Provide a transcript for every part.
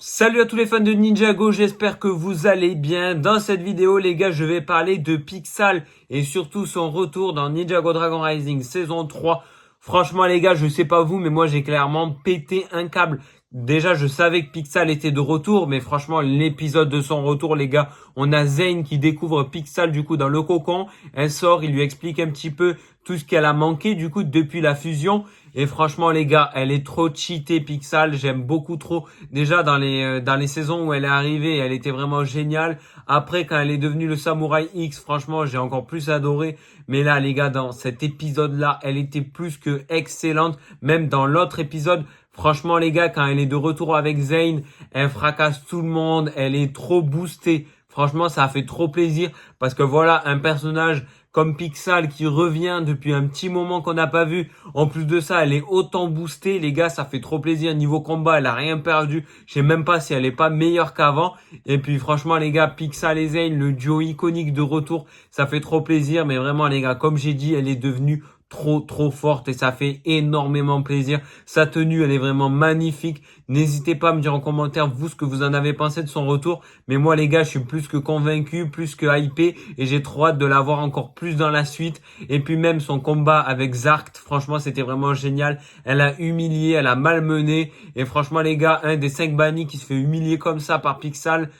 Salut à tous les fans de Ninjago, j'espère que vous allez bien. Dans cette vidéo, les gars, je vais parler de Pixal et surtout son retour dans Ninjago Dragon Rising saison 3. Franchement, les gars, je sais pas vous, mais moi, j'ai clairement pété un câble. Déjà, je savais que Pixal était de retour, mais franchement, l'épisode de son retour, les gars, on a Zane qui découvre Pixal, du coup, dans le cocon. Elle sort, il lui explique un petit peu tout ce qu'elle a manqué, du coup, depuis la fusion. Et franchement, les gars, elle est trop cheatée, Pixal. J'aime beaucoup trop. Déjà, dans les saisons où elle est arrivée, elle était vraiment géniale. Après, quand elle est devenue le Samouraï X, franchement, j'ai encore plus adoré. Mais là, les gars, dans cet épisode-là, elle était plus que excellente. Même dans l'autre épisode, franchement, les gars, quand elle est de retour avec Zane, elle fracasse tout le monde. Elle est trop boostée. Franchement, ça a fait trop plaisir parce que voilà, un personnage comme Pixal qui revient depuis un petit moment qu'on n'a pas vu. En plus de ça, elle est autant boostée, les gars, ça fait trop plaisir. Niveau combat, elle a rien perdu. Je sais même pas si elle est pas meilleure qu'avant. Et puis franchement, les gars, Pixal et Zane, le duo iconique de retour, ça fait trop plaisir. Mais vraiment, les gars, comme j'ai dit, elle est devenue trop forte et ça fait énormément plaisir. Sa tenue, elle est vraiment magnifique. N'hésitez pas à me dire en commentaire vous ce que vous en avez pensé de son retour. Mais moi les gars, je suis plus que convaincu, plus que hypé et j'ai trop hâte de la voir encore plus dans la suite. Et puis même son combat avec Zarkt, franchement c'était vraiment génial. Elle a humilié, elle a malmené et franchement les gars, un des 5 bannis qui se fait humilier comme ça par Pixal.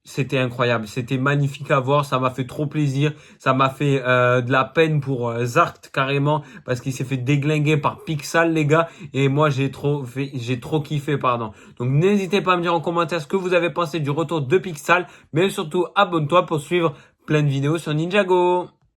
C'était incroyable, c'était magnifique à voir, ça m'a fait trop plaisir, ça m'a fait de la peine pour Zarkt carrément parce qu'il s'est fait déglinguer par Pixal les gars et moi j'ai trop kiffé pardon. Donc n'hésitez pas à me dire en commentaire ce que vous avez pensé du retour de Pixal, mais surtout abonne-toi pour suivre plein de vidéos sur Ninjago.